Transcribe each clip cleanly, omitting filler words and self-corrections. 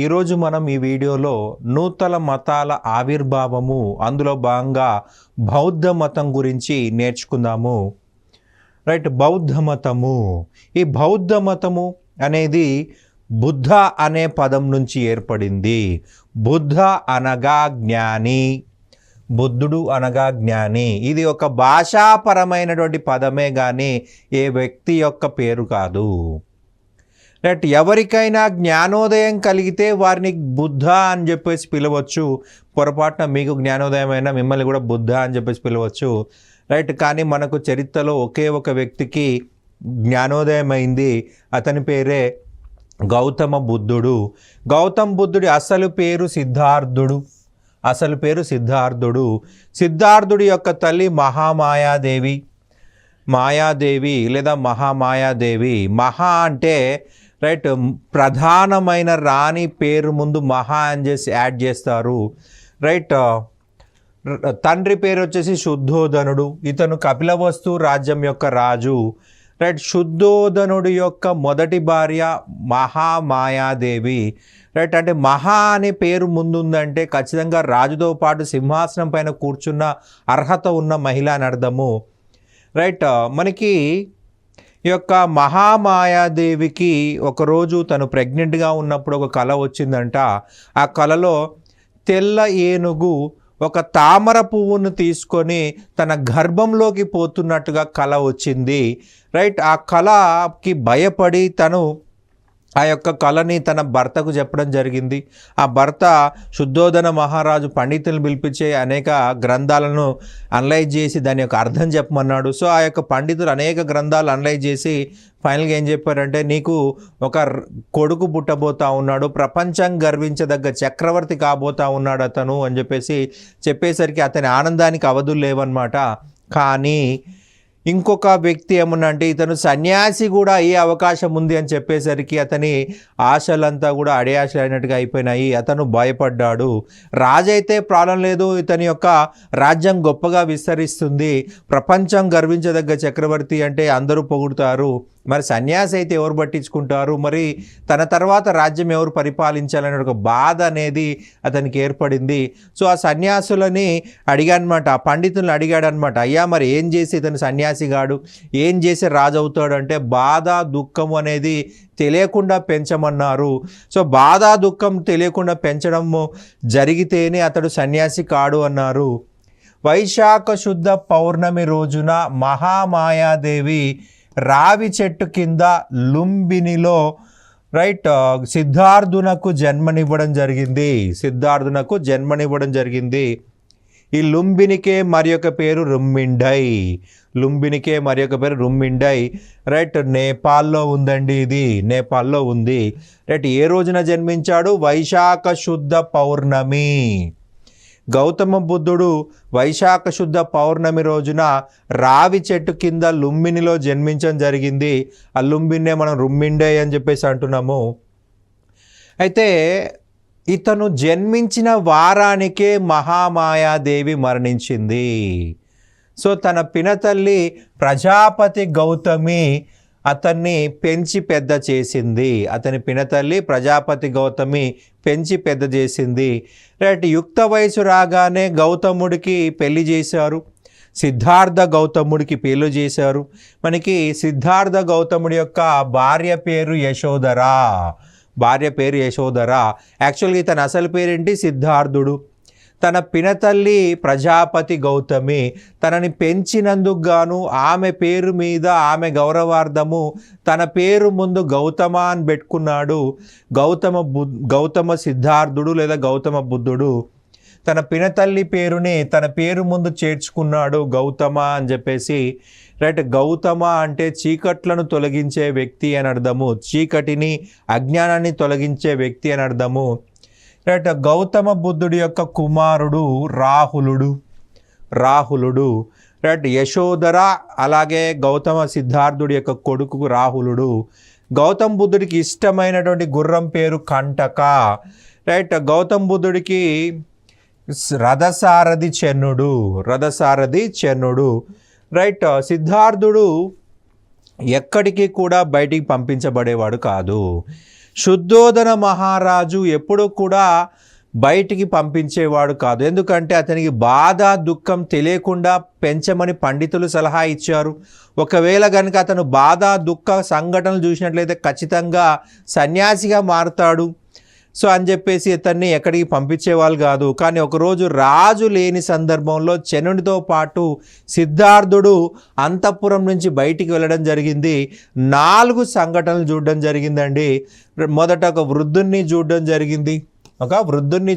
ఈరోజు మనం ఈ వీడియోలో నూతన మతాల ఆవిర్భావము అందులో భాగంగా బౌద్ధ మతం గురించి నేర్చుకుందాము. రైట్, బౌద్ధ మతము. ఈ బౌద్ధ మతము అనేది బుద్ధ అనే పదం నుంచి ఏర్పడింది. బుద్ధ అనగా జ్ఞాని, బుద్ధుడు అనగా జ్ఞాని. ఇది ఒక భాషాపరమైనటువంటి పదమే కానీ ఏ వ్యక్తి యొక్క పేరు కాదు. రైట్, ఎవరికైనా జ్ఞానోదయం కలిగితే వారిని బుద్ధ అని చెప్పేసి పిలవచ్చు. పొరపాటున మీకు జ్ఞానోదయం అయినా మిమ్మల్ని కూడా బుద్ధ అని చెప్పేసి పిలవచ్చు. రైట్, కానీ మనకు చరిత్రలో ఒకే ఒక వ్యక్తికి జ్ఞానోదయం అయింది. అతని పేరే గౌతమ బుద్ధుడు. గౌతమ బుద్ధుడి అసలు పేరు సిద్ధార్థుడు. సిద్ధార్థుడి యొక్క తల్లి మహామాయాదేవి. మాయాదేవి లేదా మహామాయాదేవి. మహా అంటే రైట్, ప్రధానమైన రాణి పేరు ముందు మహా అని చేసి యాడ్ చేస్తారు. రైట్, తండ్రి పేరు వచ్చేసి శుద్ధోదనుడు. ఇతను కపిలవస్తు రాజ్యం యొక్క రాజు. రైట్, శుద్ధోదనుడి యొక్క మొదటి భార్య మహామాయాదేవి. రైట్, అంటే మహా అనే పేరు ముందుందంటే ఖచ్చితంగా రాజుతో పాటు సింహాసనం పైన కూర్చున్న అర్హత ఉన్న మహిళ అని అర్థము. రైట్, మనకి ఈ యొక్క మహామాయాదేవికి ఒకరోజు తను ప్రెగ్నెంట్గా ఉన్నప్పుడు ఒక కళ వచ్చిందంట. ఆ కళలో తెల్ల ఏనుగు ఒక తామర పువ్వును తీసుకొని తన గర్భంలోకి పోతున్నట్టుగా కళ వచ్చింది. రైట్, ఆ కళకి భయపడి తను ఆ యొక్క కళని తన భర్తకు చెప్పడం జరిగింది. ఆ భర్త శుద్ధోదన మహారాజు పండితులను పిలిపించే అనేక గ్రంథాలను అనలైజ్ చేసి దాని యొక్క అర్థం చెప్పమన్నాడు. సో ఆ యొక్క పండితులు అనేక గ్రంథాలు అనలైజ్ చేసి ఫైనల్గా ఏం చెప్పారంటే, నీకు ఒక కొడుకు పుట్టబోతా ఉన్నాడు, ప్రపంచం గర్వించదగ్గ చక్రవర్తి కాబోతా ఉన్నాడు అతను అని చెప్పేసరికి అతని ఆనందానికి అవధులు లేవన్నమాట. కానీ ఇంకొక వ్యక్తి ఏమన్నంటే ఇతను సన్యాసి కూడా అయ్యే అవకాశం ఉంది అని చెప్పేసరికి అతని ఆశలంతా కూడా అడియాశలు అయినట్టుగా అయిపోయినాయి. అతను భయపడ్డాడు. రాజు అయితే ప్రాబ్లం లేదు, ఇతని యొక్క రాజ్యం గొప్పగా విస్తరిస్తుంది, ప్రపంచం గర్వించదగ్గ చక్రవర్తి అంటే అందరూ పొగుడుతారు. మరి సన్యాసి అయితే ఎవరు పట్టించుకుంటారు, మరి తన తర్వాత రాజ్యం ఎవరు పరిపాలించాలనే ఒక బాధ అనేది అతనికి ఏర్పడింది. సో ఆ సన్యాసులని అడిగాడనమాట, ఆ పండితులను అడిగాడనమాట, అయ్యా మరి ఏం చేసి ఇతను సన్యాసిగాడు, ఏం చేసి రాజు అవుతాడు అంటే బాధ దుఃఖం అనేది తెలియకుండా పెంచమన్నారు. సో బాధ దుఃఖం తెలియకుండా పెంచడము జరిగితేనే అతడు సన్యాసి కాడు అన్నారు. వైశాఖ శుద్ధ పౌర్ణమి రోజున మహామాయాదేవి రావి చెట్టు కింద లుంబినిలో రైట్ సిద్ధార్థునకు జన్మనివ్వడం జరిగింది. ఈ లుంబినికే మరి ఒక పేరు రుమ్మిండై. రైట్, నేపాల్లో ఉందండి, ఇది నేపాల్లో ఉంది. రైట్, ఏ రోజున జన్మించాడు? వైశాఖ శుద్ధ పౌర్ణమి. గౌతమ బుద్ధుడు వైశాఖ శుద్ధ పౌర్ణమి రోజున రావి చెట్టు కింద లుంబినిలో జన్మించడం జరిగింది. ఆ లుంబిన్నే మనం రుమ్మిండే అని చెప్పేసి అంటున్నాము. అయితే ఇతను జన్మించిన వారానికే మహామాయాదేవి మరణించింది. సో తన పినతల్లి ప్రజాపతి గౌతమి అతన్ని పెంచి పెద్ద చేసింది. రైట్, యుక్త వయసు రాగానే గౌతముడికి పెళ్లి చేశారు. సిద్ధార్థ గౌతముడికి పెళ్లి చేశారు. మనకి సిద్ధార్థ గౌతముడి యొక్క భార్య పేరు యశోధర. యాక్చువల్గా తన అసలు పేరేంటి? సిద్ధార్థుడు. తన పినతల్లి ప్రజాపతి గౌతమి తనని పెంచినందుకు గాను ఆమె పేరు మీద ఆమె గౌరవార్థము తన పేరు ముందు గౌతమ అని పెట్టుకున్నాడు. గౌతమ సిద్ధార్థుడు లేదా గౌతమ బుద్ధుడు తన పినతల్లి పేరుని తన పేరు ముందు చేర్చుకున్నాడు గౌతమ అని చెప్పేసి. రైట్, గౌతమ అంటే చీకట్లను తొలగించే వ్యక్తి అని అర్థము, చీకటిని అజ్ఞానాన్ని తొలగించే వ్యక్తి అని అర్థము. రైట్, గౌతమ బుద్ధుడి యొక్క కుమారుడు రాహులుడు. రైట్, యశోధర అలాగే గౌతమ సిద్ధార్థుడి యొక్క కొడుకు రాహులుడు. గౌతమ బుద్ధుడికి ఇష్టమైనటువంటి గుర్రం పేరు కంటక. రైట్, గౌతమ బుద్ధుడికి రథసారథి చెన్నుడు. రైట్, సిద్ధార్థుడు ఎక్కడికి కూడా బయటికి పంపించబడేవాడు కాదు. శుద్ధోదన మహారాజు ఎప్పుడూ కూడా బయటికి పంపించేవాడు కాదు. ఎందుకంటే అతనికి బాధ దుఃఖం తెలియకుండా పెంచమని పండితులు సలహా ఇచ్చారు. ఒకవేళ కనుక అతను బాధ దుఃఖ సంఘటనలు చూసినట్లయితే ఖచ్చితంగా సన్యాసిగా మారుతాడు. సో అని చెప్పేసి ఇతన్ని ఎక్కడికి పంపించేవాళ్ళు కాదు. కానీ ఒకరోజు రాజు లేని సందర్భంలో చనుడితో పాటు సిద్ధార్థుడు అంతఃపురం నుంచి బయటికి వెళ్ళడం జరిగింది. 4 సంఘటనలు చూడడం జరిగిందండి. మొదట ఒక వృద్ధుణ్ణి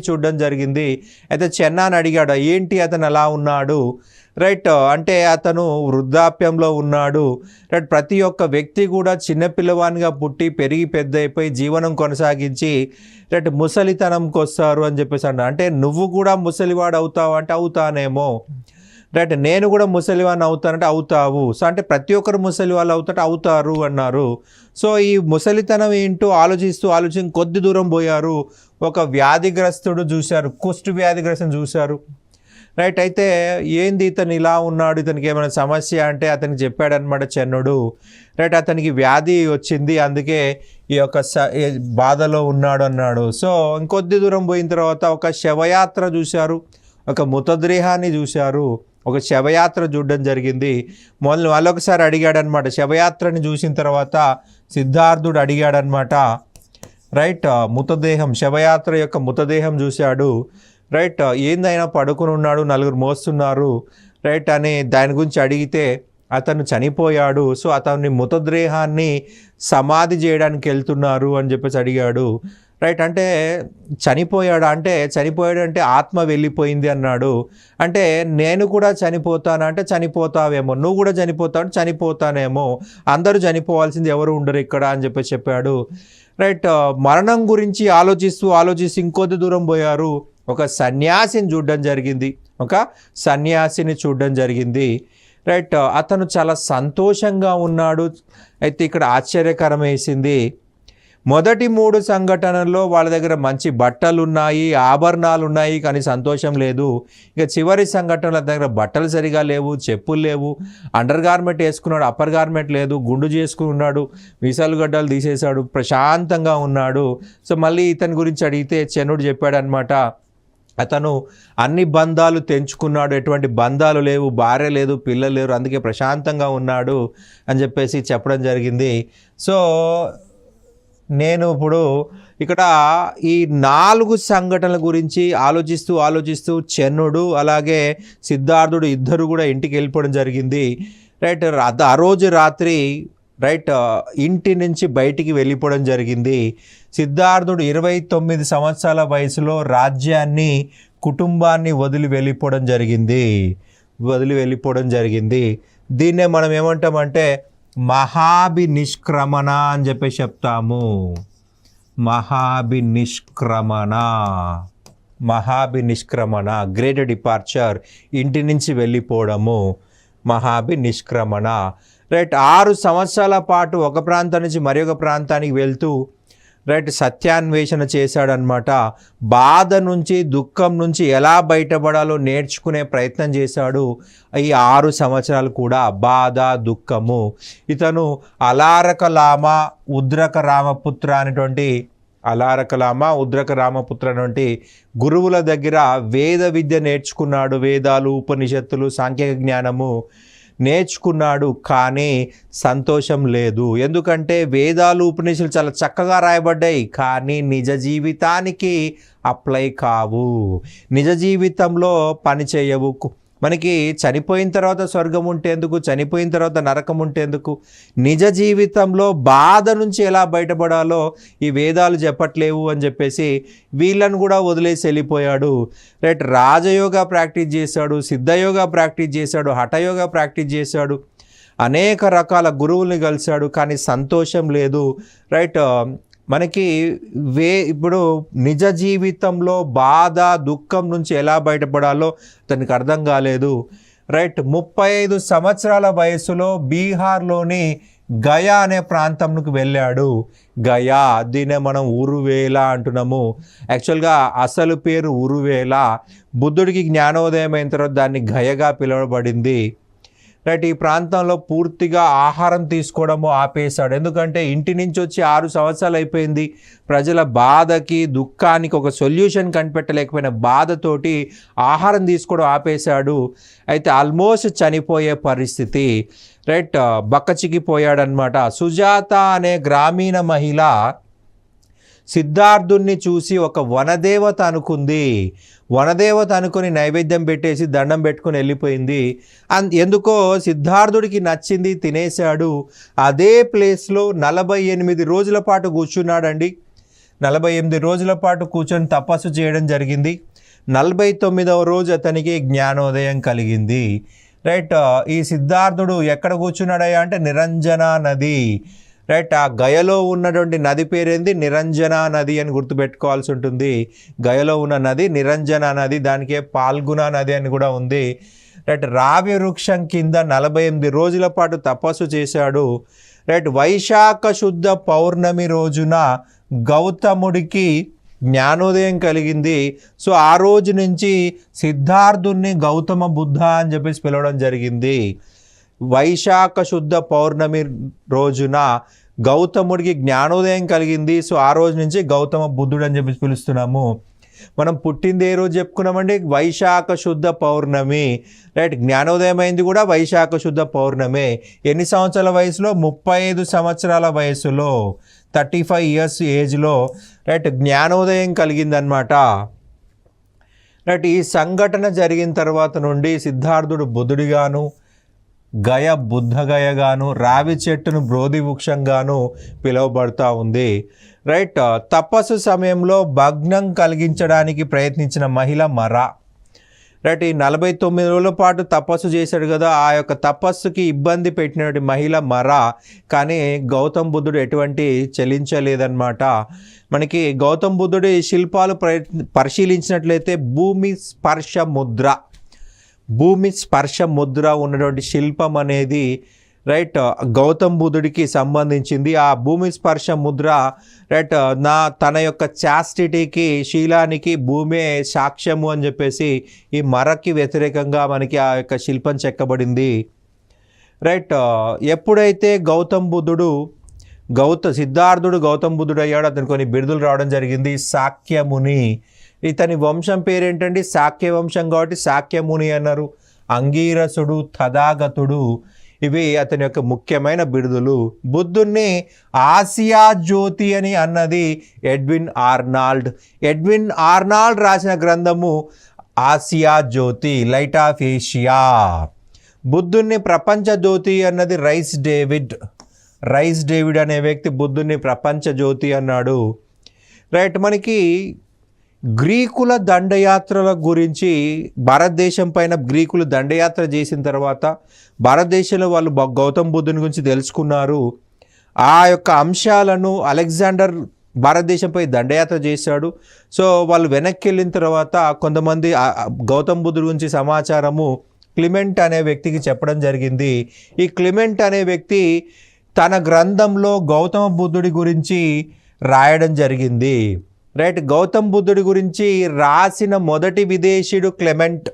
చూడడం జరిగింది. అయితే చెన్నాని అడిగాడు, ఏంటి అతను అలా ఉన్నాడు, రైట్, అంటే అతను వృద్ధాప్యంలో ఉన్నాడు, రైట్. ప్రతి ఒక్క వ్యక్తి కూడా చిన్నపిల్లవానిగా పుట్టి పెరిగి పెద్ద అయిపోయి జీవనం కొనసాగించి రైట్ ముసలితనంకి వస్తారు అని చెప్పేసి అన్నా. అంటే నువ్వు కూడా ముసలివాడు అవుతావు అంటే అవుతానేమో, రైట్. నేను కూడా ముసలివాడిని అవుతానంటే అవుతావు. సో అంటే ప్రతి ఒక్కరు ముసలి వాళ్ళు అవుతారు అన్నారు. సో ఈ ముసలితనం ఏంటో ఆలోచించి కొద్ది దూరం పోయారు. ఒక వ్యాధిగ్రస్తుడు చూశారు, కుష్టు వ్యాధిగ్రస్తుని చూశారు, రైట్. అయితే ఏంది ఇతను ఇలా ఉన్నాడు, ఇతనికి ఏమైనా సమస్య అంటే అతనికి చెప్పాడనమాట చెన్నుడు, రైట్. అతనికి వ్యాధి వచ్చింది, అందుకే ఈ యొక్క బాధలో ఉన్నాడు అన్నాడు. సో ఇంకొద్ది దూరం పోయిన తర్వాత ఒక శవయాత్ర చూశారు, ఒక మృతదేహాన్ని చూశారు, ఒక శవయాత్ర చూడడం జరిగింది. మళ్ళొకసారి అడిగాడనమాట. శవయాత్రని చూసిన తర్వాత సిద్ధార్థుడు అడిగాడనమాట, రైట్. శవయాత్ర యొక్క మృతదేహం చూశాడు, రైట్. ఏందైనా పడుకుని ఉన్నాడు, 4 మోస్తున్నారు, రైట్ అని దాని గురించి అడిగితే అతను చనిపోయాడు. సో అతని మృతదేహాన్ని సమాధి చేయడానికి వెళ్తున్నారు అని చెప్పేసి అడిగాడు, రైట్. అంటే చనిపోయాడు అంటే ఆత్మ వెళ్ళిపోయింది అన్నాడు. అంటే నేను కూడా చనిపోతాను అంటే చనిపోతావేమో, నువ్వు కూడా చనిపోతావు అంటే చనిపోతానేమో, అందరూ చనిపోవాల్సింది ఎవరు ఉండరు ఇక్కడ అని చెప్పేసి చెప్పాడు, రైట్. మరణం గురించి ఆలోచిస్తూ ఇంకొద్ది దూరం పోయారు. ఒక సన్యాసిని చూడడం జరిగింది, రైట్. అతను చాలా సంతోషంగా ఉన్నాడు. అయితే ఇక్కడ ఆశ్చర్యకరం వేసింది, మొదటి 3 సంఘటనల్లో వాళ్ళ దగ్గర మంచి బట్టలు ఉన్నాయి, ఆభరణాలు ఉన్నాయి, కానీ సంతోషం లేదు. ఇక చివరి సంఘటనల దగ్గర బట్టలు సరిగా లేవు, చెప్పులు లేవు, అండర్ గార్మెంట్ వేసుకున్నాడు, అప్పర్ గార్మెంట్ లేదు, గుండు చేసుకున్నాడు, మీసాలు గడ్డలు తీసేశాడు, ప్రశాంతంగా ఉన్నాడు. సో మళ్ళీ ఇతని గురించి అడిగితే చెన్నుడు చెప్పాడనమాట, అతను అన్ని బంధాలు తెంచుకున్నాడు, ఎటువంటి బంధాలు లేవు, భార్య లేదు, పిల్లలు లేరు, అందుకే ప్రశాంతంగా ఉన్నాడు అని చెప్పేసి చెప్పడం జరిగింది. సో నేను ఇప్పుడు ఇక్కడ ఈ 4 సంఘటనల గురించి ఆలోచిస్తూ చెన్నుడు అలాగే సిద్ధార్థుడు ఇద్దరు కూడా ఇంటికి వెళ్ళిపోవడం జరిగింది, రైట్. ఆ రోజు రాత్రి, రైట్, ఇంటి నుంచి బయటికి వెళ్ళిపోవడం జరిగింది. సిద్ధార్థుడు 29 సంవత్సరాల వయసులో రాజ్యాన్ని, కుటుంబాన్ని వదిలి వెళ్ళిపోవడం జరిగింది. దీన్నే మనం ఏమంటామంటే మహాభినిష్క్రమణ అని చెప్పేసి చెప్తాము. మహాభినిష్క్రమణ గ్రేట్ డిపార్చర్, ఇంటి నుంచి వెళ్ళిపోవడము, మహాభినిష్క్రమణ, రైట్. 6 సంవత్సరాల పాటు ఒక ప్రాంతం నుంచి మరొక ప్రాంతానికి వెళ్తూ, రైట్, సత్యాన్వేషణ చేశాడనమాట. బాధ నుంచి దుఃఖం నుంచి ఎలా బయటపడాలో నేర్చుకునే ప్రయత్నం చేశాడు. ఈ 6 సంవత్సరాలు కూడా బాధ దుఃఖము. ఇతను అలారకలామ ఉద్రక రామపుత్ర అనేటువంటి గురువుల దగ్గర వేద విద్య నేర్చుకున్నాడు. వేదాలు, ఉపనిషత్తులు, సాంఖ్యక జ్ఞానము నేర్చుకున్నాడు, కానీ సంతోషం లేదు. ఎందుకంటే వేదాలు, ఉపనిషత్తులు చాలా చక్కగా రాయబడ్డాయి, కానీ నిజ జీవితానికి అప్లై కావు, నిజ జీవితంలో పని చేయవు. మనకి చనిపోయిన తర్వాత స్వర్గం ఉంటే ఎందుకు, చనిపోయిన తర్వాత నరకం ఉంటే ఎందుకు? నిజ జీవితంలో బాధ నుంచి ఎలా బయటపడాలో ఈ వేదాలు చెప్పట్లేవు అని చెప్పేసి వీళ్ళను కూడా వదిలేసి వెళ్ళిపోయాడు, రైట్. రాజయోగా ప్రాక్టీస్ చేశాడు, సిద్ధయోగా ప్రాక్టీస్ చేశాడు, హఠయోగా ప్రాక్టీస్ చేశాడు, అనేక రకాల గురువుల్ని కలిశాడు, కానీ సంతోషం లేదు, రైట్. మనకి ఇప్పుడు నిజ జీవితంలో బాధ దుఃఖం నుంచి ఎలా బయటపడాలో అతనికి అర్థం కాలేదు, రైట్. 35 సంవత్సరాల వయసులో బీహార్లోని గయా అనే ప్రాంతంకు వెళ్ళాడు. గయా, దీన్నే మనం ఉరువేల అంటున్నాము. యాక్చువల్గా అసలు పేరు ఉరువేల. బుద్ధుడికి జ్ఞానోదయం అయిన తర్వాత దాన్ని గయగా పిలువబడింది, రైట్. ఈ ప్రాంతంలో పూర్తిగా ఆహారం తీసుకోవడము ఆపేశాడు. ఎందుకంటే ఇంటి నుంచి వచ్చి 6 సంవత్సరాలు అయిపోయింది. ప్రజల బాధకి దుఃఖానికి ఒక సొల్యూషన్ కనిపెట్టలేకపోయిన బాధతోటి ఆహారం తీసుకోవడం ఆపేశాడు. అయితే ఆల్మోస్ట్ చనిపోయే పరిస్థితి. రైట్. బక్కచిక్కిపోయాడనమాట. సుజాత అనే గ్రామీణ మహిళ సిద్ధార్థుణ్ణి చూసి ఒక వనదేవత అనుకుంది. వనదేవత అనుకుని నైవేద్యం పెట్టేసి దండం పెట్టుకుని వెళ్ళిపోయింది. ఎందుకో సిద్ధార్థుడికి నచ్చింది, తినేశాడు. అదే ప్లేస్లో 48 రోజుల పాటు కూర్చున్నాడండి. 48 రోజుల పాటు కూర్చొని తపస్సు చేయడం జరిగింది. 49వ రోజు అతనికి జ్ఞానోదయం కలిగింది. రైట్. ఈ సిద్ధార్థుడు ఎక్కడ కూర్చున్నాడయ్యా అంటే నిరంజన నది. రైట్. ఆ గయలో ఉన్నటువంటి నది పేరేంది? నిరంజన నది అని గుర్తుపెట్టుకోవాల్సి ఉంటుంది. గయలో ఉన్న నది నిరంజన నది, దానికే పాల్గుణ నది అని కూడా ఉంది. రైట్. రావి వృక్షం కింద 48 రోజుల పాటు తపస్సు చేశాడు. రైట్. వైశాఖ శుద్ధ పౌర్ణమి రోజున గౌతముడికి జ్ఞానోదయం కలిగింది. సో ఆ రోజు నుంచి సిద్ధార్థుణ్ణి గౌతమ బుద్ధ అని చెప్పేసి పిలవడం జరిగింది. వైశాఖ శుద్ధ పౌర్ణమి రోజున గౌతముడికి జ్ఞానోదయం కలిగింది. సో ఆ రోజు నుంచి గౌతమ బుద్ధుడు అని చెప్పి పిలుస్తున్నాము. మనం పుట్టింది ఏ రోజు చెప్పుకున్నామండి? వైశాఖ శుద్ధ పౌర్ణమి. రైట్. జ్ఞానోదయం అయింది కూడా వైశాఖ శుద్ధ పౌర్ణమి. ఎన్ని సంవత్సరాల వయసులో? 35 సంవత్సరాల వయసులో, 35 ఇయర్స్ ఏజ్లో రైట్ జ్ఞానోదయం కలిగిందనమాట. రైట్. ఈ సంఘటన జరిగిన తర్వాత నుండి సిద్ధార్థుడు బుద్ధుడిగాను, గయ బుద్ధగయగాను, రావి చెట్టును బ్రోధి వృక్షంగాను పిలువబడుతూ ఉంది. రైట్. తపస్సు సమయంలో భగ్నం కలిగించడానికి ప్రయత్నించిన మహిళ మర. రైట్. ఈ 49 రోజుల పాటు తపస్సు చేశాడు కదా, ఆ యొక్క తపస్సుకి ఇబ్బంది పెట్టినటువంటి మహిళ మర. కానీ గౌతమ్ బుద్ధుడు ఎటువంటి చెల్లించలేదన్నమాట. మనకి గౌతమ్ బుద్ధుడి శిల్పాలు పరిశీలించినట్లయితే భూమి స్పర్శ ముద్ర ఉన్నటువంటి శిల్పం అనేది రైట్ గౌతమ్ బుద్ధుడికి సంబంధించింది. ఆ భూమి స్పర్శ ముద్ర రైట్ తన యొక్క చాస్టిటీకి, శీలానికి భూమే సాక్ష్యము అని చెప్పేసి ఈ మరకి వ్యతిరేకంగా మనకి ఆ యొక్క శిల్పం చెక్కబడింది. రైట్. ఎప్పుడైతే సిద్ధార్థుడు గౌతమ్ బుద్ధుడు అయ్యాడు, అతను కొన్ని బిరుదులు రావడం జరిగింది. శాక్యముని. ఇతని వంశం పేరేంటండి? శాక్య వంశం కాబట్టి శాక్యముని అన్నారు. అంగీరసుడు, తథాగతుడు, ఇవి అతని యొక్క ముఖ్యమైన బిరుదులు. బుద్ధుణ్ణి ఆసియా జ్యోతి అని అన్నది ఎడ్విన్ ఆర్నాల్డ్ రాసిన గ్రంథము ఆసియా జ్యోతి, లైట్ ఆఫ్ ఏషియా. బుద్ధుణ్ణి ప్రపంచ జ్యోతి అన్నది రైస్ డేవిడ్ అనే వ్యక్తి బుద్ధుణ్ణి ప్రపంచ జ్యోతి అన్నాడు. రైట్. మనకి గ్రీకుల దండయాత్రల గురించి, భారతదేశం పైన గ్రీకులు దండయాత్ర చేసిన తర్వాత భారతదేశంలో వాళ్ళు గౌతమ్ బుద్ధుని గురించి తెలుసుకున్నారు. ఆ యొక్క అంశాలను అలెగ్జాండర్ భారతదేశంపై దండయాత్ర చేశాడు. సో వాళ్ళు వెనక్కి వెళ్ళిన తర్వాత కొంతమంది గౌతమ్ బుద్ధుడి గురించి సమాచారము క్లిమెంట్ అనే వ్యక్తికి చెప్పడం జరిగింది. ఈ క్లిమెంట్ అనే వ్యక్తి తన గ్రంథంలో గౌతమ బుద్ధుడి గురించి రాయడం జరిగింది. రైట్. గౌతమ్ బుద్ధుడి గురించి రాసిన మొదటి విదేశీయుడు క్లెమెంట్.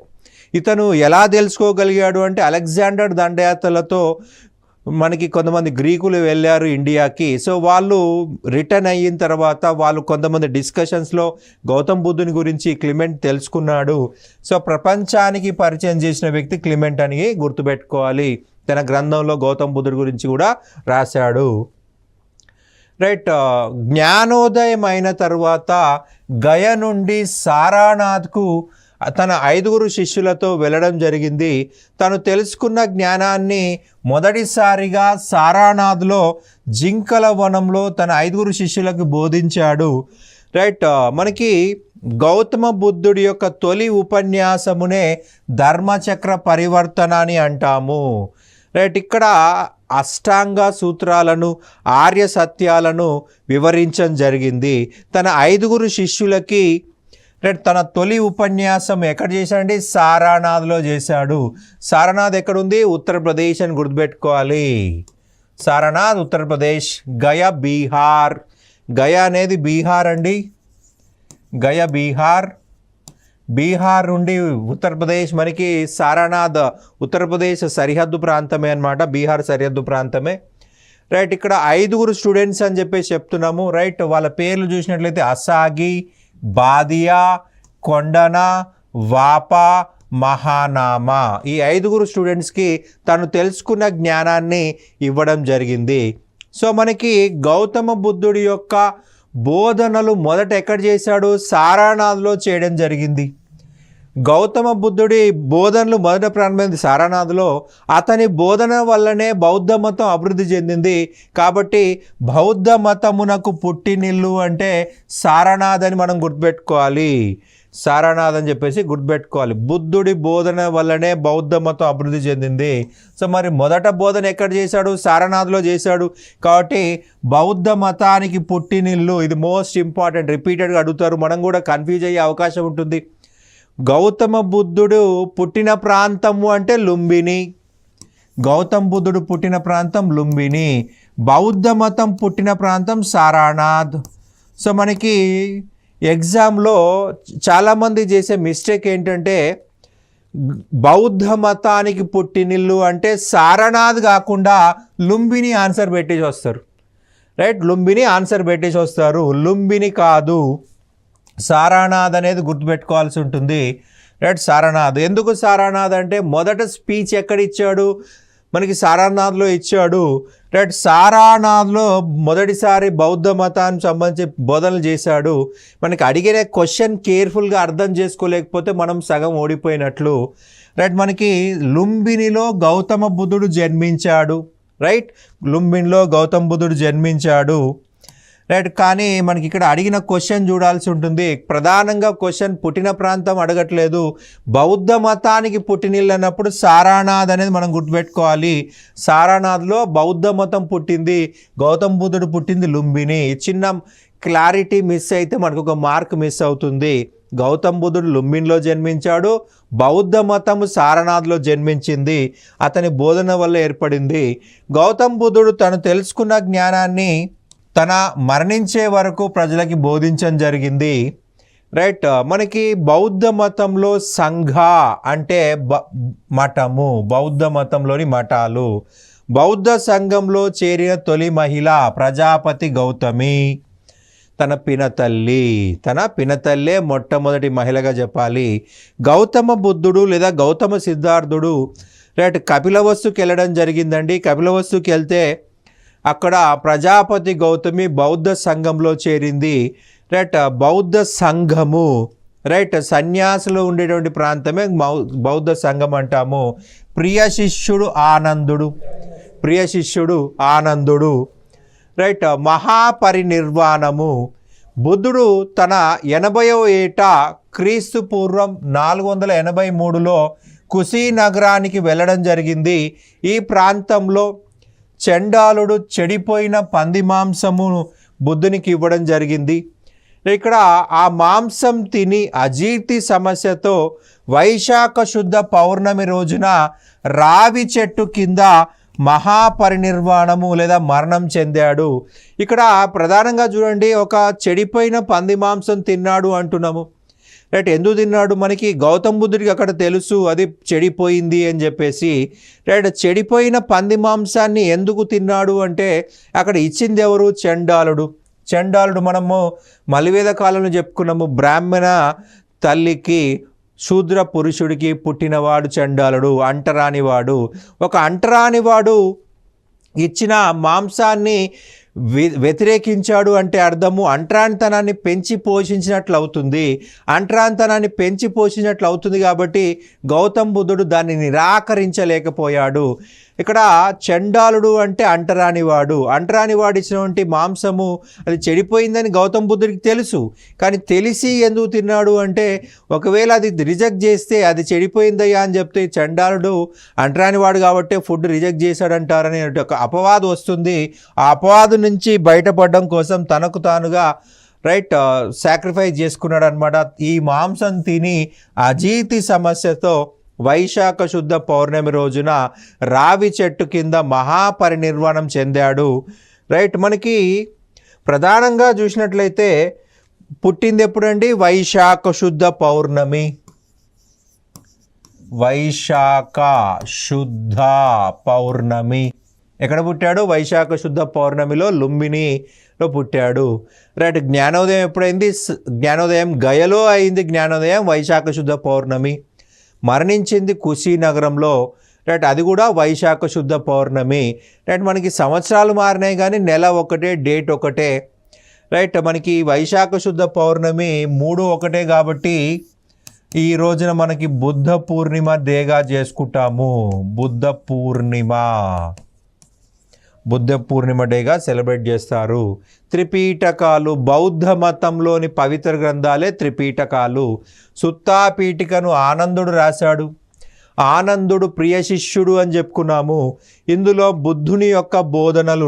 ఇతను ఎలా తెలుసుకోగలిగాడు అంటే అలెగ్జాండర్ దండయాత్రలతో మనకి కొంతమంది గ్రీకులు వెళ్ళారు ఇండియాకి. సో వాళ్ళు రిటర్న్ అయిన తర్వాత వాళ్ళు కొంతమంది డిస్కషన్స్లో గౌతమ్ బుద్ధుని గురించి క్లిమెంట్ తెలుసుకున్నాడు. సో ప్రపంచానికి పరిచయం చేసిన వ్యక్తి క్లిమెంట్ అని గుర్తుపెట్టుకోవాలి. తన గ్రంథంలో గౌతమ్ బుద్ధుడి గురించి కూడా రాశాడు. రైట్. జ్ఞానోదయం అయిన తర్వాత గయ నుండి సారానాథ్కు తన 5 శిష్యులతో వెళ్ళడం జరిగింది. తను తెలుసుకున్న జ్ఞానాన్ని మొదటిసారిగా సారానాథ్లో జింకల వనంలో తన 5 శిష్యులకు బోధించాడు. రైట్. మనకి గౌతమ బుద్ధుడి యొక్క తొలి ఉపన్యాసమునే ధర్మచక్ర పరివర్తన అని అంటాము. రైట్. ఇక్కడ అష్టాంగ సూత్రాలను, ఆర్య సత్యాలను వివరించడం జరిగింది. తన 5 శిష్యులకి తన తొలి ఉపన్యాసం ఎక్కడ చేశాడండి? సారానాథ్లో చేశాడు. సారానాథ్ ఎక్కడుంది? ఉత్తరప్రదేశ్ అని గుర్తుపెట్టుకోవాలి. సారానాథ్ ఉత్తరప్రదేశ్. గయ బీహార్. గయ అనేది బీహార్ అండి. గయ బీహార్. బీహార్ నుండి ఉత్తరప్రదేశ్ మనకి సారానాథ్ ఉత్తరప్రదేశ్ సరిహద్దు ప్రాంతమే అన్నమాట, బీహార్ సరిహద్దు ప్రాంతమే. రైట్, ఇక్కడ 5 స్టూడెంట్స్ అని చెప్పేసి చెప్తున్నాము. రైట్, వాళ్ళ పేర్లు చూసినట్లయితే అసాగి, బాదియా, కొండన, వాపా, మహానామా. ఈ 5 స్టూడెంట్స్కి తను తెలుసుకున్న జ్ఞానాన్ని ఇవ్వడం జరిగింది. సో మనకి గౌతమ బుద్ధుడి యొక్క బోధనలు మొదట ఎక్కడ చేశాడు? సారానాథ్లో చేయడం జరిగింది. గౌతమ బుద్ధుడి బోధనలు మొదట ప్రారంభమైంది సారానాథ్లో. అతని బోధన వల్లనే బౌద్ధ మతం అభివృద్ధి చెందింది. కాబట్టి బౌద్ధ మతమునకు పుట్టినిల్లు అంటే సారానాథ్ అని మనం గుర్తుపెట్టుకోవాలి. సారానాథ్ అని చెప్పేసి గుర్తుపెట్టుకోవాలి. బుద్ధుడి బోధన వల్లనే బౌద్ధ మతం అభివృద్ధి చెందింది. సో మరి మొదట బోధన ఎక్కడ చేశాడు? సారానాథ్లో చేశాడు. కాబట్టి బౌద్ధ మతానికి పుట్టినిల్లు, ఇది మోస్ట్ ఇంపార్టెంట్, రిపీటెడ్గా అడుగుతారు, మనం కూడా కన్ఫ్యూజ్ అయ్యే అవకాశం ఉంటుంది. గౌతమ బుద్ధుడు పుట్టిన ప్రాంతము అంటే లుంబిని. గౌతమ బుద్ధుడు పుట్టిన ప్రాంతం లుంబిని. బౌద్ధ మతం పుట్టిన ప్రాంతం సారానాథ్. సో మనకి ఎగ్జామ్లో చాలామంది చేసే మిస్టేక్ ఏంటంటే బౌద్ధ మతానికి పుట్టినిల్లు అంటే సారానాథ్ కాకుండా లుంబిని ఆన్సర్ పెట్టేసి వస్తారు. రైట్, లుంబిని ఆన్సర్ పెట్టేసి వస్తారు. లుంబిని కాదు, సారానాథ్ అనేది గుర్తుపెట్టుకోవాల్సి ఉంటుంది. రైట్, సారానాథ్. ఎందుకు సారానాథ్ అంటే మొదట స్పీచ్ ఎక్కడ ఇచ్చాడు? మనకి సారానాథ్లో ఇచ్చాడు. రైట్, సారానాథ్లో మొదటిసారి బౌద్ధ మతానికి సంబంధించి బోధనలు చేశాడు. మనకి అడిగిన క్వశ్చన్ కేర్ఫుల్గా అర్థం చేసుకోలేకపోతే మనం సగం ఓడిపోయినట్లు. రైట్, మనకి లుంబినిలో గౌతమ బుద్ధుడు జన్మించాడు. రైట్, లుంబినిలో గౌతమ బుద్ధుడు జన్మించాడు. రైట్, కానీ మనకి ఇక్కడ అడిగిన క్వశ్చన్ చూడాల్సి ఉంటుంది. ప్రధానంగా క్వశ్చన్ పుట్టిన ప్రాంతం అడగట్లేదు, బౌద్ధ మతానికి పుట్టినిల్లు అన్నప్పుడు సారానాథ్ అనేది మనం గుర్తుపెట్టుకోవాలి. సారానాథ్లో బౌద్ధ మతం పుట్టింది, గౌతమ బుద్ధుడు పుట్టింది లుంబిని. చిన్న క్లారిటీ మిస్ అయితే మనకు ఒక మార్క్ మిస్ అవుతుంది. గౌతమ బుద్ధుడు లుంబినిలో జన్మించాడు, బౌద్ధ మతము సారనాథ్లో జన్మించింది, అతని బోధన వల్ల ఏర్పడింది. గౌతమ బుద్ధుడు తను తెలుసుకున్న జ్ఞానాన్ని తన మరణించే వరకు ప్రజలకి బోధించడం జరిగింది. రైట్, మనకి బౌద్ధ మతంలో సంఘ అంటే మఠము, బౌద్ధ మతంలోని మఠాలు. బౌద్ధ సంఘంలో చేరిన తొలి మహిళ ప్రజాపతి గౌతమి. తన పినతల్లే మొట్టమొదటి మహిళగా చెప్పాలి. గౌతమ బుద్ధుడు లేదా గౌతమ సిద్ధార్థుడు రైట్ కపిలవస్తుకి వెళ్ళడం జరిగిందండి. కపిలవస్తుకి వెళ్తే అక్కడ ప్రజాపతి గౌతమి బౌద్ధ సంఘంలో చేరింది. రైట్, బౌద్ధ సంఘము రైట్ సన్యాసులు ఉండేటువంటి ప్రాంతమే బౌద్ధ సంఘం అంటాము. ప్రియ శిష్యుడు ఆనందుడు. రైట్, మహాపరినిర్వాణము. బుద్ధుడు తన 80వ ఏట క్రీస్తు పూర్వం 483లో కుశీనగరానికి వెళ్ళడం జరిగింది. ఈ ప్రాంతంలో చండాలుడు చెడిపోయిన పంది మాంసమును బుద్ధునికి ఇవ్వడం జరిగింది. ఇక్కడ ఆ మాంసం తిని అజీర్తి సమస్యతో వైశాఖ శుద్ధ పౌర్ణమి రోజున రావి చెట్టు కింద మహాపరినిర్వాణము లేదా మరణం చెందాడు. ఇక్కడ ప్రధానంగా చూడండి, ఒక చెడిపోయిన పంది మాంసం తిన్నాడు అంటున్నాము. రైట్, ఎందుకు తిన్నాడు? మనకి గౌతమ బుద్ధుడికి అక్కడ తెలుసు అది చెడిపోయింది అని చెప్పేసి. రైట్, చెడిపోయిన పంది మాంసాన్ని ఎందుకు తిన్నాడు అంటే అక్కడ ఇచ్చింది ఎవరు? చండాలుడు మనము మలివేద కాలంలో చెప్పుకున్నాము. బ్రాహ్మణ తల్లికి శూద్ర పురుషుడికి పుట్టినవాడు చండాలుడు, అంటరానివాడు. ఒక అంటరానివాడు ఇచ్చిన మాంసాన్ని వ్యతిరేకించాడు అంటే అర్థము అంటరానితనాన్ని పెంచి పోషించినట్లు అవుతుంది. అంటరానితనాన్ని పెంచి పోషించినట్లు అవుతుంది కాబట్టి గౌతమ బుద్ధుడు దాన్ని నిరాకరించలేకపోయాడు. ఇక్కడ చండాలుడు అంటే అంటరానివాడు ఇచ్చినటువంటి మాంసము అది చెడిపోయిందని గౌతమ బుద్ధుడికి తెలుసు. కానీ తెలిసి ఎందుకు తిన్నాడు అంటే ఒకవేళ అది రిజెక్ట్ చేస్తే అది చెడిపోయిందయ్యా అని చెప్తే చండాలుడు అంటరానివాడు కాబట్టి ఫుడ్ రిజెక్ట్ చేశాడంటారని ఒక అపవాదు వస్తుంది. ఆ అపవాదు నుంచి బయటపడడం కోసం తనకు తానుగా రైట్ సాక్రిఫైస్ చేసుకున్నాడు అనమాట. ఈ మాంసం తిని అజీర్తి సమస్యతో వైశాఖ శుద్ధ పౌర్ణమి రోజున రావి చెట్టు కింద మహాపరినిర్వాణం చెందాడు. రైట్, మనకి ప్రధానంగా చూసినట్లయితే పుట్టింది ఎప్పుడండి? వైశాఖ శుద్ధ పౌర్ణమి. వైశాఖ శుద్ధ పౌర్ణమి. ఎక్కడ పుట్టాడు? వైశాఖ శుద్ధ పౌర్ణమిలో లుంబినిలో పుట్టాడు. రైట్. జ్ఞానోదయం ఎప్పుడైంది? జ్ఞానోదయం గయలో అయింది. జ్ఞానోదయం వైశాఖ శుద్ధ పౌర్ణమి. మరణించింది కుశీనగరంలో. రైట్. అది కూడా వైశాఖ శుద్ధ పౌర్ణమి. రైట్. మనకి సంవత్సరాలు మారినాయి కానీ నెల ఒకటే, డేట్ ఒకటే. రైట్. మనకి వైశాఖ శుద్ధ పౌర్ణమి 3 ఒకటే కాబట్టి ఈ రోజున మనకి బుద్ధ పూర్ణిమ డేగా చేసుకుంటాము. బుద్ధ పూర్ణిమ డేగా సెలబ్రేట్ చేస్తారు. త్రిపీఠకాలు, బౌద్ధ మతంలోని పవిత్ర గ్రంథాలే త్రిపీఠకాలు. సుత్తా పీఠికను ఆనందుడు రాశాడు. ఆనందుడు ప్రియ శిష్యుడు అని చెప్పుకున్నాము. ఇందులో బుద్ధుని యొక్క బోధనలు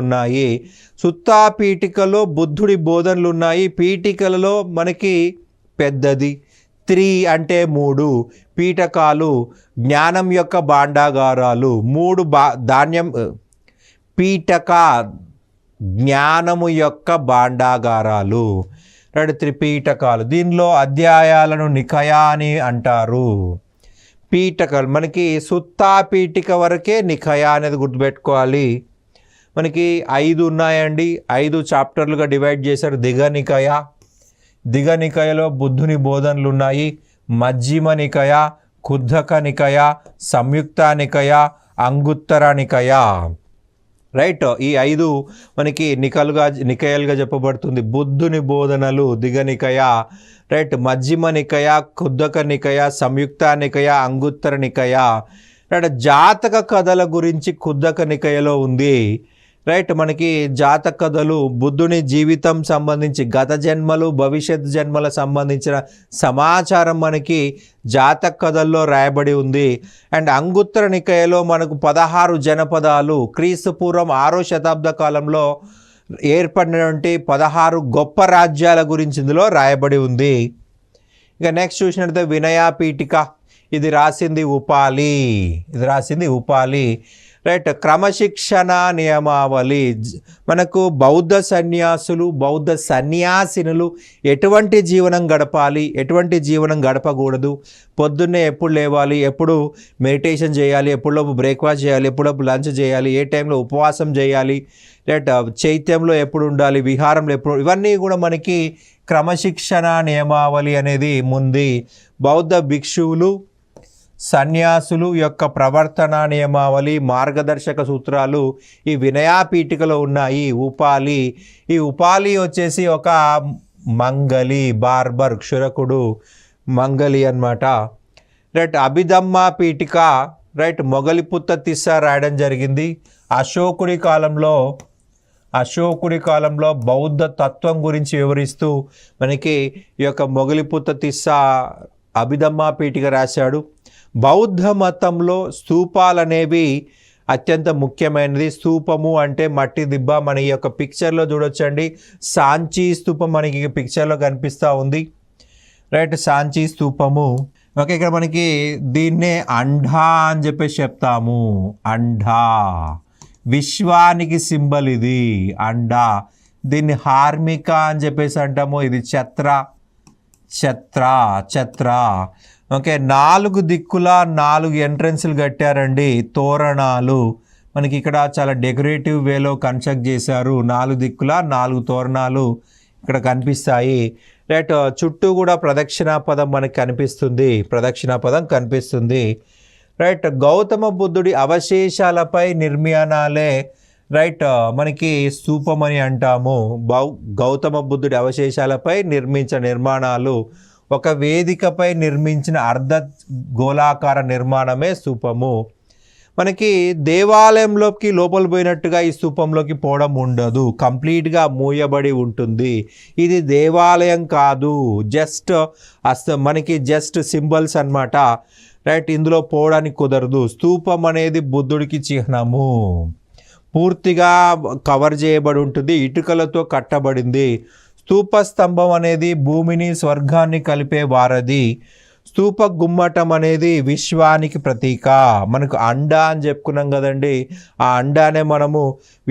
ఉన్నాయి. సుత్తా పీఠికలో బుద్ధుడి బోధనలు ఉన్నాయి. పీఠికలలో మనకి పెద్దది 3 అంటే 3 పీఠకాలు, జ్ఞానం యొక్క భాండాగారాలు. 3 ధాన్యం పీఠక జ్ఞానము యొక్క భాండాగారాలు. 2 త్రిపీఠకాలు. దీనిలో అధ్యాయాలను నికయా అని అంటారు. పీఠకాలు మనకి సుత్తా పీఠిక వరకే నికయా అనేది గుర్తుపెట్టుకోవాలి. మనకి 5 ఉన్నాయండి. 5 చాప్టర్లుగా డివైడ్ చేశారు. దిగ నికయలో బుద్ధుని బోధనలు ఉన్నాయి. మజ్జిమ నికయ, కుద్ధక నికయ, సంయుక్త నికయ, అంగుత్తర నికయ. రైట్. ఈ 5 మనకి నికయలుగా చెప్పబడుతుంది. బుద్ధుని బోధనలు దిగ నికయ. రైట్. మజ్జిమ నికయ, కుద్ధక నికయ, సంయుక్త నికయ, అంగుత్తర నికయ. రైట్. జాతక కథల గురించి కుద్ధక నికయలో ఉంది. రైట్. మనకి జాతక కథలు బుద్ధుని జీవితం సంబంధించి గత జన్మలు, భవిష్యత్ జన్మల సంబంధించిన సమాచారం మనకి జాతక కథల్లో రాయబడి ఉంది. అండ్ అంగుత్తర నికయలో మనకు 16 జనపదాలు, క్రీస్తు పూర్వం 6వ శతాబ్ద కాలంలో ఏర్పడినటువంటి 16 గొప్ప రాజ్యాల గురించి ఇందులో రాయబడి ఉంది. ఇక నెక్స్ట్ చూసినట్లయితే వినయా పీఠిక. ఇది రాసింది ఉపాలి. రైట్. క్రమశిక్షణ నియమావళి. మనకు బౌద్ధ సన్యాసినులు ఎటువంటి జీవనం గడపాలి, ఎటువంటి జీవనం గడపకూడదు, పొద్దున్నే ఎప్పుడు లేవాలి, ఎప్పుడు మెడిటేషన్ చేయాలి, ఎప్పుడులోపు బ్రేక్ఫాస్ట్ చేయాలి, ఎప్పుడులోపు లంచ్ చేయాలి, ఏ టైంలో ఉపవాసం చేయాలి, రైట్, చైత్యంలో ఎప్పుడు ఉండాలి, విహారంలో ఎప్పుడు, ఇవన్నీ కూడా మనకి క్రమశిక్షణ నియమావళి అనేది ఉంది. బౌద్ధ భిక్షువులు, సన్యాసులు యొక్క ప్రవర్తన నియమావళి, మార్గదర్శక సూత్రాలు ఈ వినయా పీఠికలో ఉన్నాయి. ఈ ఉపాలి వచ్చేసి ఒక మంగలి, బార్బర్, క్షురకుడు, మంగలి అన్నమాట. రైట్. అభిధమ్మ పీఠిక. రైట్. మొగలిపుత్త తిస్స రాయడం జరిగింది. అశోకుడి కాలంలో బౌద్ధ తత్వం గురించి వివరిస్తూ మనకి ఈ యొక్క మొగలిపుత్త తిస్స అభిధమ్మ పీఠిక రాశాడు. బౌద్ధ మతంలో స్తూపాలు అనేవి అత్యంత ముఖ్యమైనది. స్తూపము అంటే మట్టి దిబ్బ. మన ఈ యొక్క పిక్చర్లో చూడొచ్చండి. సాంచీ స్తూపం మనకి పిక్చర్లో కనిపిస్తూ ఉంది. రైట్. సాంచీ స్తూపము. ఓకే. ఇక్కడ మనకి దీన్నే అండా అని చెప్పేసి చెప్తాము. అండా విశ్వానికి సింబల్ ఇది అండా. దీన్ని హార్మిక అని చెప్పేసి అంటాము. ఇది ఛత్ర. ఓకే. 4 దిక్కుల 4 ఎంట్రన్స్లు కట్టారండి. తోరణాలు మనకి ఇక్కడ చాలా డెకరేటివ్ వేలో కన్స్ట్రక్ట్ చేశారు. 4 దిక్కుల 4 తోరణాలు ఇక్కడ కనిపిస్తాయి. రైట్. చుట్టూ కూడా ప్రదక్షిణాపదం మనకి కనిపిస్తుంది. రైట్. గౌతమ బుద్ధుడి అవశేషాలపై నిర్మాణాలే రైట్ మనకి స్తూపం అని అంటాము. గౌతమ బుద్ధుడి అవశేషాలపై నిర్మించిన నిర్మాణాలు, ఒక వేదికపై నిర్మించిన అర్ధ గోళాకార నిర్మాణమే స్తూపము. మనకి దేవాలయంలోకి లోపల పోయినట్టుగా ఈ స్తూపంలోకి పోవడం ఉండదు. కంప్లీట్గా మూయబడి ఉంటుంది. ఇది దేవాలయం కాదు, మనకి జస్ట్ సింబల్స్ అన్నమాట. రైట్. ఇందులో పోవడానికి కుదరదు. స్తూపం అనేది బుద్ధుడికి చిహ్నము. పూర్తిగా కవర్ చేయబడి ఉంటుంది. ఇటుకలతో కట్టబడింది. స్తూప స్తంభం అనేది భూమిని స్వర్గాన్ని కలిపే వారధి. స్తూప గుమ్మటం అనేది విశ్వానికి ప్రతీక. మనకు అండ అని చెప్పుకున్నాం కదండి, ఆ అండానే మనము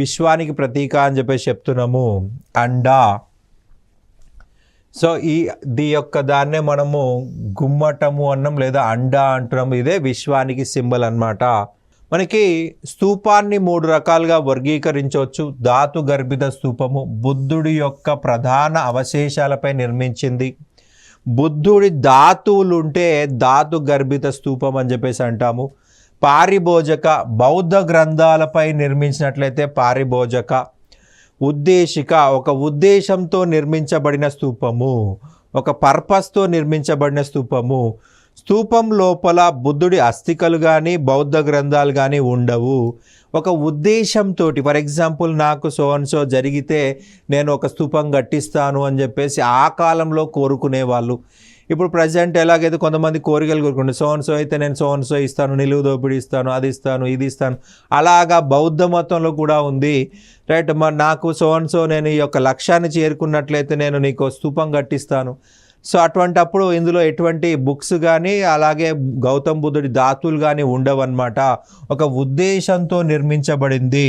విశ్వానికి ప్రతీక అని చెప్పేసి చెప్తున్నాము, అండ. సో ఈ యొక్క దాన్నే మనము గుమ్మటము అన్నాం లేదా అండ అంటున్నాము. ఇదే విశ్వానికి సింబల్ అన్నమాట. మనకి స్తూపాన్ని 3 రకాలుగా వర్గీకరించవచ్చు. ధాతు గర్భిత స్తూపము బుద్ధుడి యొక్క ప్రధాన అవశేషాలపై నిర్మించింది. బుద్ధుడి ధాతువులుంటే ధాతు గర్భిత స్తూపం అని చెప్పేసి అంటాము. పారిభోజక బౌద్ధ గ్రంథాలపై నిర్మించినట్లయితే పారిభోజక. ఉద్దేశిక ఒక ఉద్దేశంతో నిర్మించబడిన స్తూపము, ఒక పర్పస్తో నిర్మించబడిన స్తూపము. స్తూపం లోపల బుద్ధుడి అస్థికలు కానీ బౌద్ధ గ్రంథాలు కానీ ఉండవు. ఒక ఉద్దేశంతో, ఫర్ ఎగ్జాంపుల్ నాకు సో జరిగితే నేను ఒక స్తూపం కట్టిస్తాను అని చెప్పేసి ఆ కాలంలో కోరుకునేవాళ్ళు. ఇప్పుడు ప్రజెంట్ ఎలాగైతే కొంతమంది కోరికలు కోరుకుంటారు, సో అయితే నేను సో ఇస్తాను, నిలువు దోపిడీ ఇస్తాను, అది ఇస్తాను, ఇది ఇస్తాను. అలాగా బౌద్ధ మతంలో కూడా ఉంది. రైట్, నాకు సో నేను ఈ యొక్క లక్ష్యాన్ని చేరుకున్నట్లయితే నేను నీకు స్తూపం కట్టిస్తాను. సో అటువంటప్పుడు ఇందులో ఎటువంటి బుక్స్ కానీ అలాగే గౌతమ్ బుద్ధుడి ధాతువులు కానీ ఉండవన్నమాట. ఒక ఉద్దేశంతో నిర్మించబడింది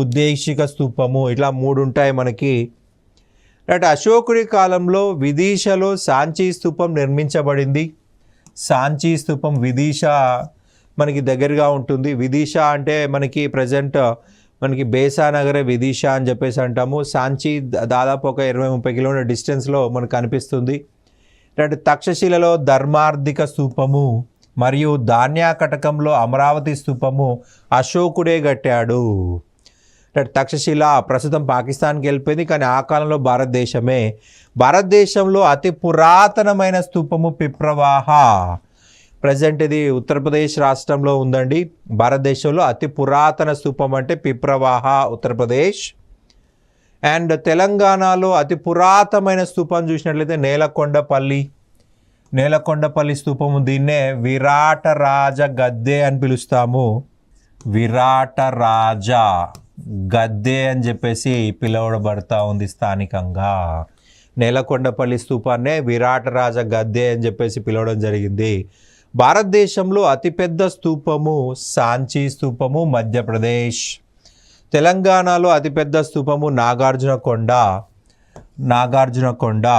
ఉద్దేశిక స్తూపము. ఇట్లా 3 ఉంటాయి మనకి. రైట్, అశోకుడి కాలంలో విదిశలో సాంచీ స్తూపం నిర్మించబడింది. సాంచీ స్తూపం విదిశ మనకి దగ్గరగా ఉంటుంది. విదిశ అంటే మనకి ప్రజెంట్ మనకి బేసానగరే విదిశ అని చెప్పేసి అంటాము. సాంచీ దాదాపు ఒక 20-30 కిలోమీటర్ డిస్టెన్స్లో మనకు కనిపిస్తుంది. రైట్, తక్షశిలలో ధర్మార్థిక స్తూపము మరియు ధాన్యాకటకంలో అమరావతి స్తూపము అశోకుడే కట్టాడు. రైట్, తక్షశిల ప్రస్తుతం పాకిస్తాన్కి వెళ్ళిపోయింది, కానీ ఆ కాలంలో భారతదేశమే. భారతదేశంలో అతి పురాతనమైన స్తూపము పిప్రవాహ. ప్రజెంట్ ఇది ఉత్తరప్రదేశ్ రాష్ట్రంలో ఉందండి. భారతదేశంలో అతి పురాతన స్తూపం అంటే పిప్రవాహ, ఉత్తరప్రదేశ్. అండ్ తెలంగాణలో అతి పురాతనమైన స్తూపం చూసినట్లయితే నేలకొండపల్లి స్తూపము. దీన్నే విరాటరాజ గద్దె అని పిలుస్తాము. విరాటరాజ గద్దె అని చెప్పేసి పిలువబడతా ఉంది స్థానికంగా. నేలకొండపల్లి స్తూపాన్నే విరాటరాజ గద్దె అని చెప్పేసి పిలవడం జరిగింది. భారతదేశంలో అతిపెద్ద స్తూపము సాంచీ స్తూపము, మధ్యప్రదేశ్. తెలంగాణలో అతిపెద్ద స్తూపము నాగార్జునకొండ.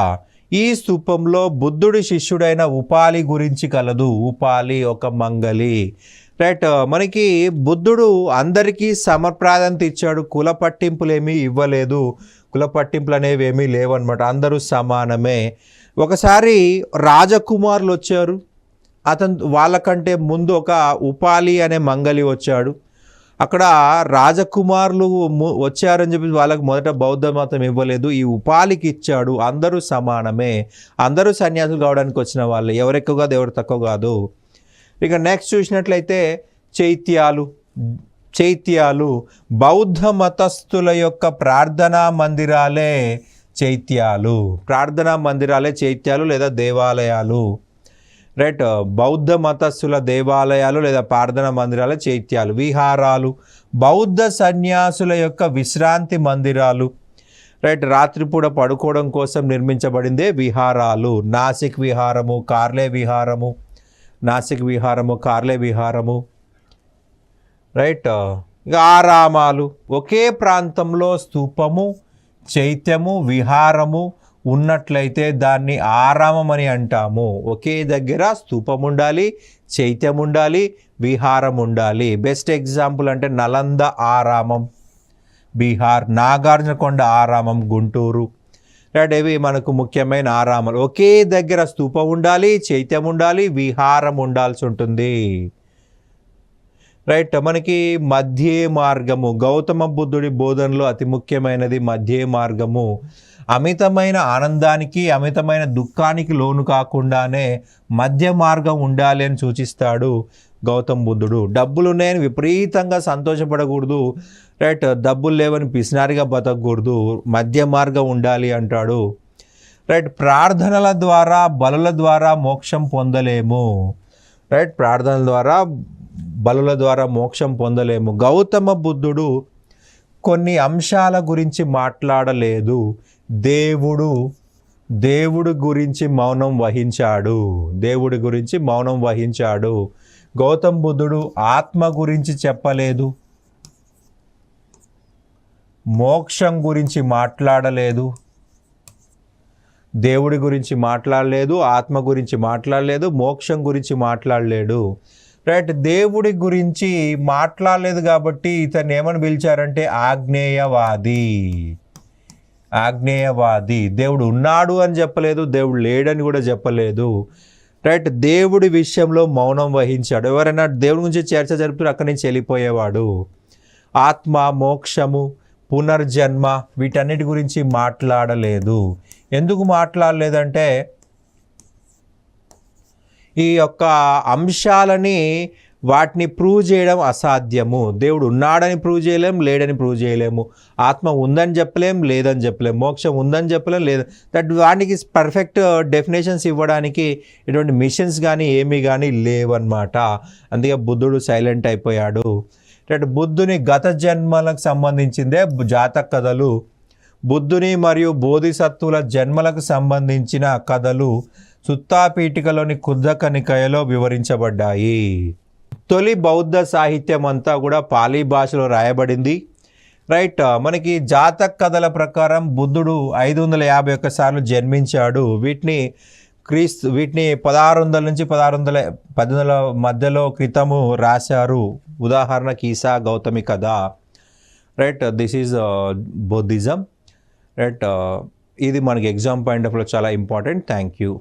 ఈ స్తూపంలో బుద్ధుడి శిష్యుడైన ఉపాలి గురించి కలదు. ఉపాలి ఒక మంగలి. రైట్, మనకి బుద్ధుడు అందరికీ సమప్రాధాన్యత ఇచ్చాడు. కుల పట్టింపులు ఏమీ ఇవ్వలేదు. కుల పట్టింపులు అనేవి ఏమీ లేవన్నమాట. అందరూ సమానమే. ఒకసారి రాజకుమారులు వచ్చారు. వాళ్ళకంటే ముందు ఒక ఉపాలి అనే మంగలి వచ్చాడు. అక్కడ రాజకుమారులు వచ్చారని చెప్పి వాళ్ళకి మొదట బౌద్ధ మతం ఇవ్వలేదు, ఈ ఉపాలికి ఇచ్చాడు. అందరూ సమానమే, అందరూ సన్యాసులు కావడానికి వచ్చిన వాళ్ళు, ఎవరు ఎక్కువ కాదు ఎవరు తక్కువ కాదు. ఇక నెక్స్ట్ చూసినట్లయితే చైత్యాలు బౌద్ధ మతస్థుల యొక్క ప్రార్థనా మందిరాలే చైత్యాలు లేదా దేవాలయాలు. రైట్, బౌద్ధ మతస్థుల దేవాలయాలు లేదా ప్రార్థనా మందిరాలు చైత్యాలు. విహారాలు బౌద్ధ సన్యాసుల యొక్క విశ్రాంతి మందిరాలు. రైట్, రాత్రిపూట పడుకోవడం కోసం నిర్మించబడిందే విహారాలు. నాసిక్ విహారము, కార్లే విహారము. రైట్, ఇక ఆరామాలు. ఒకే ప్రాంతంలో స్తూపము, చైత్యము, విహారము ఉన్నట్లయితే దాన్ని ఆరామం అని అంటాము. ఒకే దగ్గర స్తూపం ఉండాలి, చైత్యం ఉండాలి, విహారం ఉండాలి. బెస్ట్ ఎగ్జాంపుల్ అంటే నలంద ఆరామం బీహార్, నాగార్జునకొండ ఆరామం గుంటూరు. రైట్, ఇవి మనకు ముఖ్యమైన ఆరామాలు. ఒకే దగ్గర స్తూపం ఉండాలి, చైత్యం ఉండాలి, విహారం ఉండాల్సి ఉంటుంది. రైట్, మనకి మధ్యే మార్గము. గౌతమ బుద్ధుడి బోధనలో అతి ముఖ్యమైనది మధ్యే మార్గము. అమితమైన ఆనందానికి అమితమైన దుఃఖానికి లోను కాకుండానే మధ్య మార్గం ఉండాలి అని సూచిస్తాడు గౌతమ బుద్ధుడు. డబ్బులు ఉన్నాయని విపరీతంగా సంతోషపడకూడదు. రైట్, డబ్బులు లేవని పిసినారిగా బతకూడదు, మధ్య మార్గం ఉండాలి అంటాడు. రైట్, ప్రార్థనల ద్వారా బలుల ద్వారా మోక్షం పొందలేము. రైట్, ప్రార్థనల ద్వారా బలుల ద్వారా మోక్షం పొందలేము. గౌతమ బుద్ధుడు కొన్ని అంశాల గురించి మాట్లాడలేదు. దేవుడు దేవుడి గురించి మౌనం వహించాడు. దేవుడి గురించి మౌనం వహించాడు. గౌతమ్ బుద్ధుడు ఆత్మ గురించి చెప్పలేదు, మోక్షం గురించి మాట్లాడలేదు, దేవుడి గురించి మాట్లాడలేదు, ఆత్మ గురించి మాట్లాడలేదు, మోక్షం గురించి మాట్లాడలేడు. రైట్, దేవుడి గురించి మాట్లాడలేదు కాబట్టి ఇతన్ని ఏమని పిలిచారంటే ఆగ్నేయవాది. ఆగ్నేయవాది. దేవుడు ఉన్నాడు అని చెప్పలేదు, దేవుడు లేడని కూడా చెప్పలేదు. రైట్, దేవుడి విషయంలో మౌనం వహించాడు. ఎవరైనా దేవుడి గురించి చర్చ జరుపుతూ అక్కడి నుంచి వెళ్ళిపోయేవాడు. ఆత్మ, మోక్షము, పునర్జన్మ వీటన్నిటి గురించి మాట్లాడలేదు. ఎందుకు మాట్లాడలేదంటే ఈ యొక్క అంశాలని వాటిని ప్రూవ్ చేయడం అసాధ్యము. దేవుడు ఉన్నాడని ప్రూవ్ చేయలేం, లేడని ప్రూవ్ చేయలేము. ఆత్మ ఉందని చెప్పలేం, లేదని చెప్పలేం. మోక్షం ఉందని చెప్పలేం, లేదు. వాటికి పర్ఫెక్ట్ డెఫినేషన్స్ ఇవ్వడానికి ఇటువంటి మిషన్స్ కానీ ఏమీ కానీ లేవన్నమాట. అందుకే బుద్ధుడు సైలెంట్ అయిపోయాడు. బుద్ధుని గత జన్మలకు సంబంధించిందే జాతక కథలు. బుద్ధుని మరియు బోధిసత్వుల జన్మలకు సంబంధించిన కథలు సుత్తాపీఠికలోని కుద్దకనికయలో వివరించబడ్డాయి. తొలి బౌద్ధ సాహిత్యం అంతా కూడా పాలీ భాషలో రాయబడింది. రైట్, మనకి జాతక కథల ప్రకారం బుద్ధుడు 551 సార్లు జన్మించాడు. వీటిని 1600 నుంచి 1610 మధ్యలో క్రితము రాశారు. ఉదాహరణ కీసా గౌతమి కథ. Right, this is Buddhism. Right, ఇది మనకి ఎగ్జామ్ పాయింట్ ఆఫ్ లో చాలా ఇంపార్టెంట్. Thank you.